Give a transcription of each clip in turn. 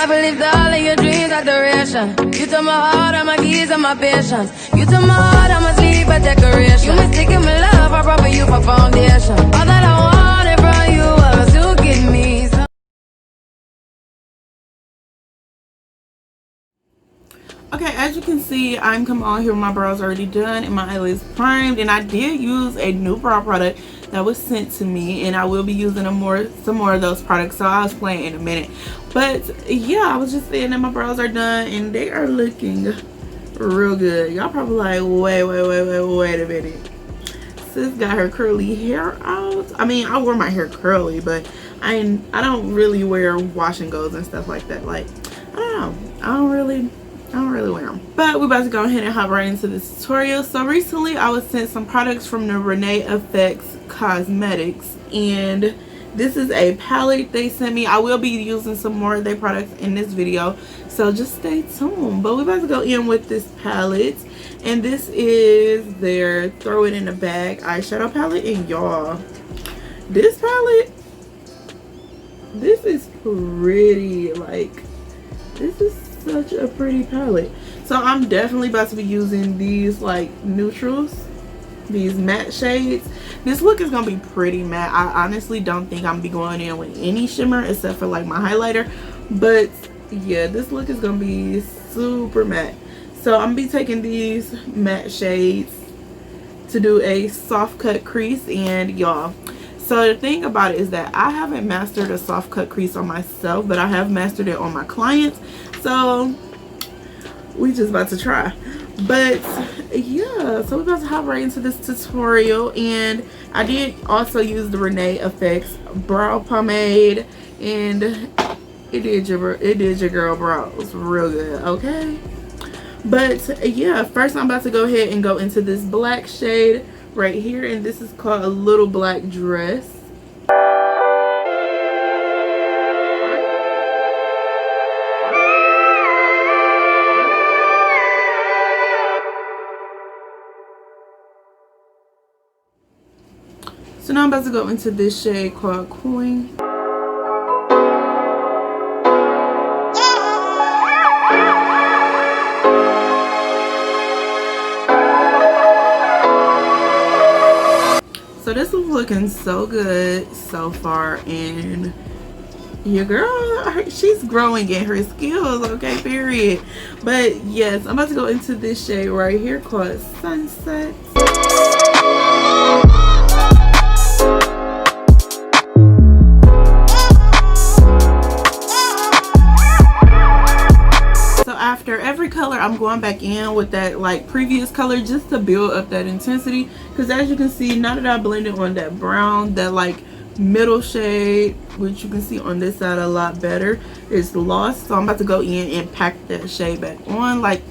I believe that all of your dreams are duration. You took my heart, all my keys, and my patience. You took my heart, I must leave a decoration. You mistaken my love, I brought for you for foundation. All that I wanted from you was to give me some. Okay, as you can see, I'm coming on here with my brows already done and my eyelids primed, and I did use a new brow product that was sent to me, and I will be using some more of those products, so I'll explain in a minute. But yeah, I was just saying that my brows are done and they are looking real good. Y'all probably like, wait a minute, sis got her curly hair out. I mean, I wore my hair curly, but I don't really wear wash and goes and stuff like that. Like, I don't know, I don't really wear them. But we're about to go ahead and hop right into this tutorial. So recently I was sent some products from the Renee Effects Cosmetics, and this is a palette they sent me. I will be using some more of their products in this video, so just stay tuned. But we're about to go in with this palette, and this is their throw it in a bag eyeshadow palette. And y'all, this palette, this is pretty. Like, this is such a pretty palette. So I'm definitely about to be using these like neutrals, these matte shades. This look is gonna be pretty matte. I honestly don't think I'm gonna be going in with any shimmer except for like my highlighter, but yeah, this look is gonna be super matte. So I'm gonna be taking these matte shades to do a soft cut crease. And y'all, so the thing about it is that I haven't mastered a soft cut crease on myself, but I have mastered it on my clients. So we just about to try. But yeah, so we're about to hop right into this tutorial. And I did also use the Renee Effects brow pomade, and it did your girl brows real good, okay? But yeah, first I'm about to go ahead and go into this black shade right here, and this is called A Little Black Dress. So now I'm about to go into this shade called Coin. So this is looking so good so far, and your girl, she's growing in her skills, okay, period. But yes, I'm about to go into this shade right here called Sunset. After every color, I'm going back in with that like previous color just to build up that intensity, because as you can see, now that I blended on that brown, that like middle shade, which you can see on this side a lot better, is lost. So I'm about to go in and pack that shade back on. Like,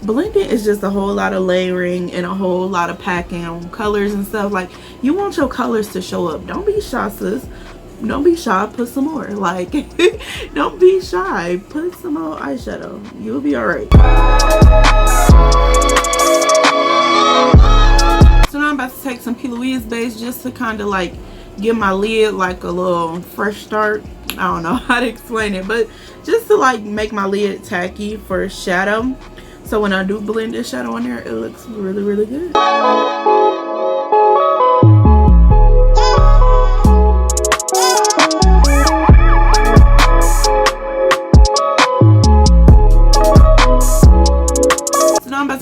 blending is just a whole lot of layering and a whole lot of packing on colors and stuff. Like, you want your colors to show up. Don't be shy, sis. Don't be shy, put some more. Like, don't be shy, put some more eyeshadow. You'll be alright. So now I'm about to take some Plouise Base just to kind of like give my lid like a little fresh start. I don't know how to explain it, but just to like make my lid tacky for shadow. So when I do blend this shadow on there, it looks really, really good.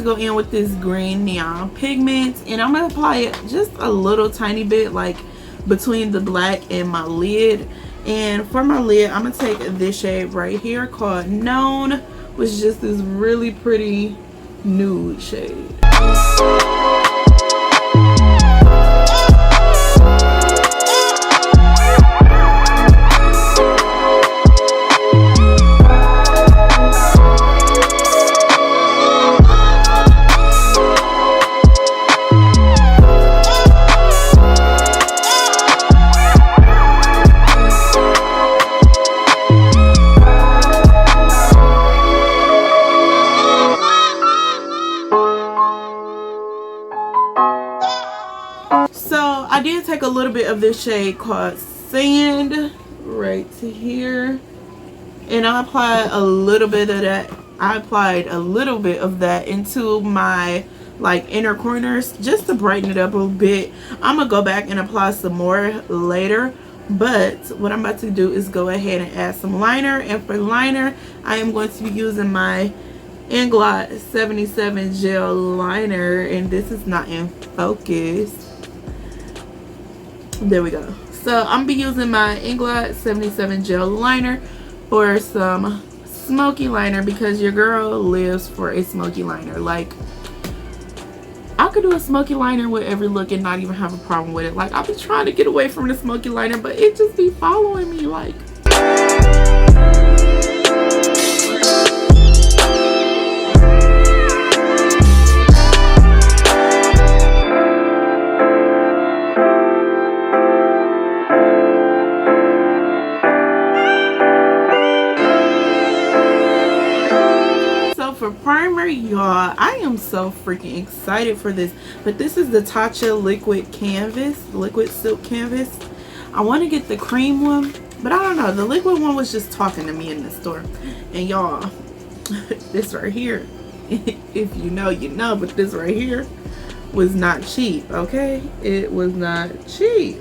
Go in with this green neon pigment, and I'm gonna apply it just a little tiny bit like between the black and my lid. And for my lid, I'm gonna take this shade right here called Known, which is just this really pretty nude shade. I did take a little bit of this shade called Sand right to here, And I applied a little bit of that. I applied a little bit of that into my like inner corners just to brighten it up a bit. I'm gonna go back and apply some more later, but what I'm about to do is go ahead and add some liner. And for liner, I am going to be using my Ingot 77 gel liner, and this is not in focus. There we go. So I'm gonna be using my Ingot 77 gel liner for some smoky liner, because your girl lives for a smoky liner. Like, I could do a smoky liner with every look and not even have a problem with it. Like, I've been trying to get away from the smoky liner, but it just be following me. Like, for primer, y'all, I am so freaking excited for this. But this is the Tatcha liquid silk canvas. I want to get the cream one, but I don't know, the liquid one was just talking to me in the store. And y'all, this right here, if you know, you know, but this right here was not cheap. Okay, it was not cheap.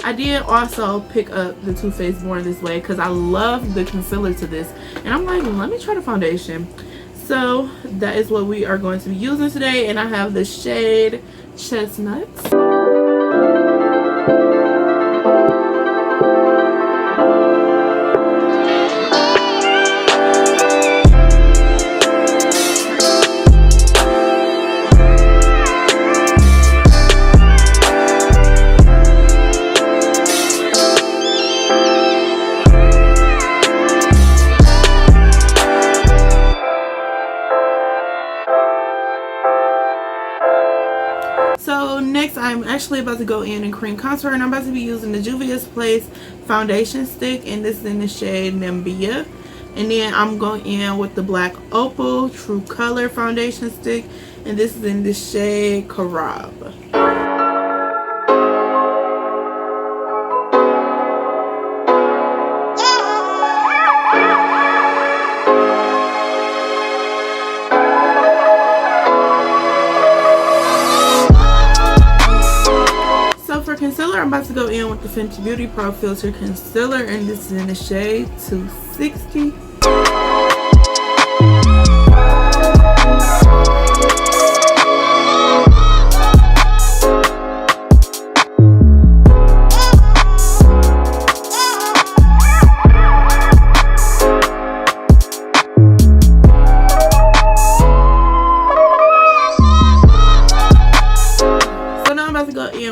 I did also pick up the TooFaced Born This Way because I love the concealer to this, and I'm like, let me try the foundation. So that is what we are going to be using today, and I have the shade Chestnuts. So next, I'm actually about to go in and cream contour, and I'm about to be using the Juvia's Place foundation stick, and this is in the shade Nimbia. And then I'm going in with the black Opal True Color foundation stick, and this is in the shade Karab. Concealer, I'm about to go in with the Fenty Beauty Pro Filter Concealer, and this is in the shade 260.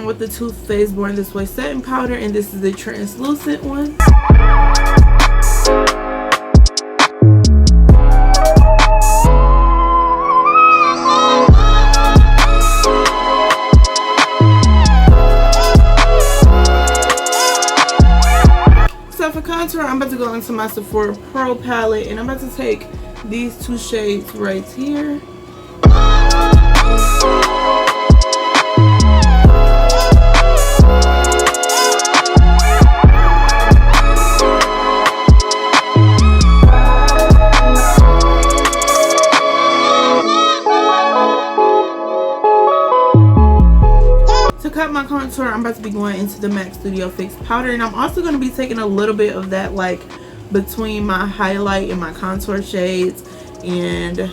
With the TooFaced Born This Way setting powder, and this is the translucent one. So for contour, I'm about to go into my Sephora Pro palette, and I'm about to take these two shades right here. My contour, I'm about to be going into the MAC Studio Fix powder, and I'm also going to be taking a little bit of that like between my highlight and my contour shades. And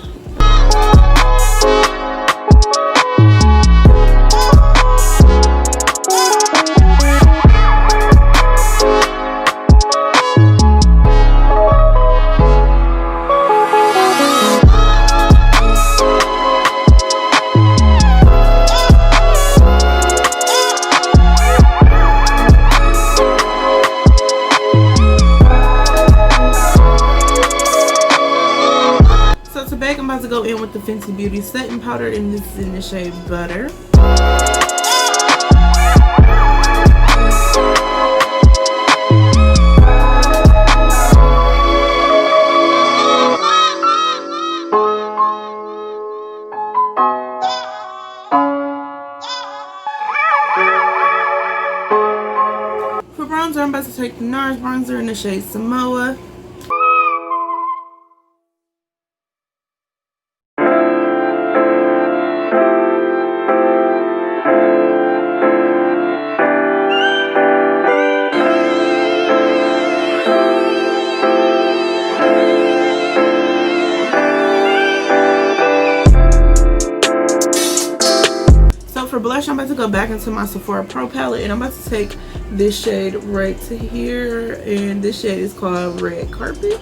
I'm about to go in with the Fenty Beauty setting powder, and this is in the shade Butter. I'm about to take the NARS bronzer in the shade Samoa. For blush, I'm about to go back into my Sephora Pro palette, and I'm about to take this shade right to here, and this shade is called Red Carpet.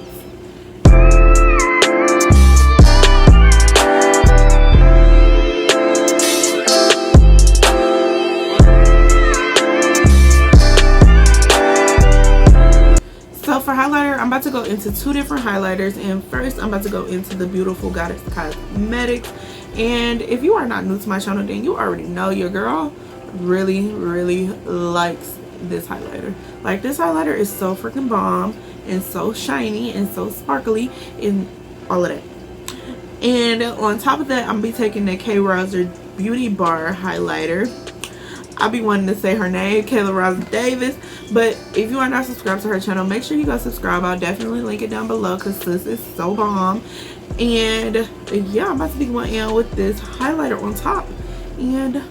So for highlighter, I'm about to go into two different highlighters, and first I'm about to go into the Beautiful Goddess Cosmetics. And if you are not new to my channel, then you already know your girl really likes this highlighter. Like, this highlighter is so freaking bomb and so shiny and so sparkly and all of that. And on top of that, I'm gonna be taking the K Rosuer Beauty Bar highlighter. I'll be wanting to say her name, Kayla Ross Davis, but if you are not subscribed to her channel, make sure you go subscribe. I'll definitely link it down below because sis is so bomb. And yeah, I'm about to be going in with this highlighter on top. And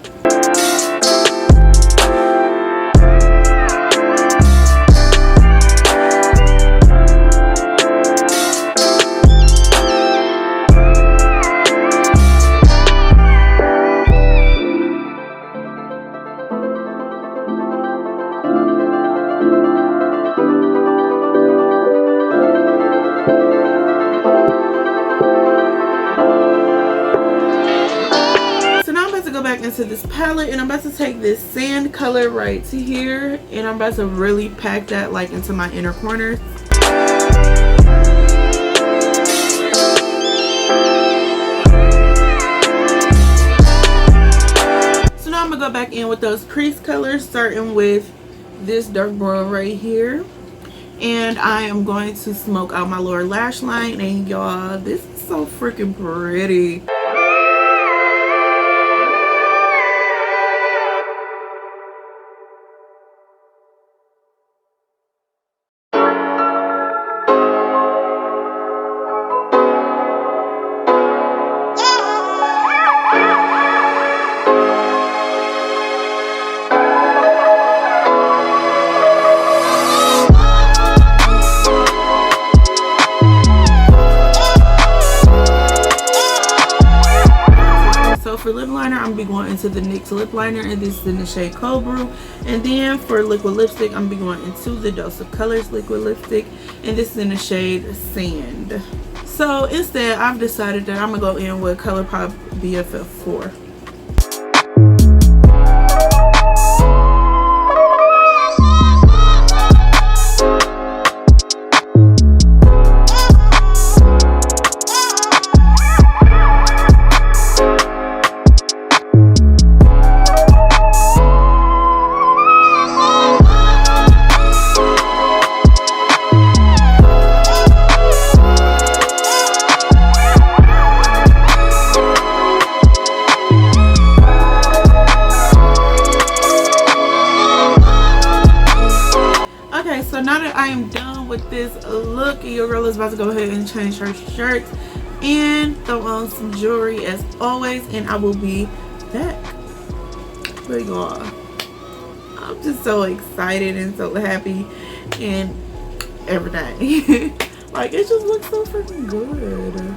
into this palette, and I'm about to take this sand color right to here, and I'm about to really pack that like into my inner corners. So now I'm gonna go back in with those crease colors, starting with this dark brown right here, and I am going to smoke out my lower lash line. And y'all, this is so freaking pretty. For lip liner, I'm gonna be going into the NYX lip liner, and this is in the shade Cold Brew. And then for liquid lipstick, I'm gonna be going into the Dose of Colors liquid lipstick, and this is in the shade Sand. So instead, I've decided that I'm gonna go in with ColourPop BFF4. So now that I am done with this look, your girl is about to go ahead and change her shirt and throw on some jewelry as always, and I will be back. But y'all, I'm just so excited and so happy and everything. Like, it just looks so freaking good.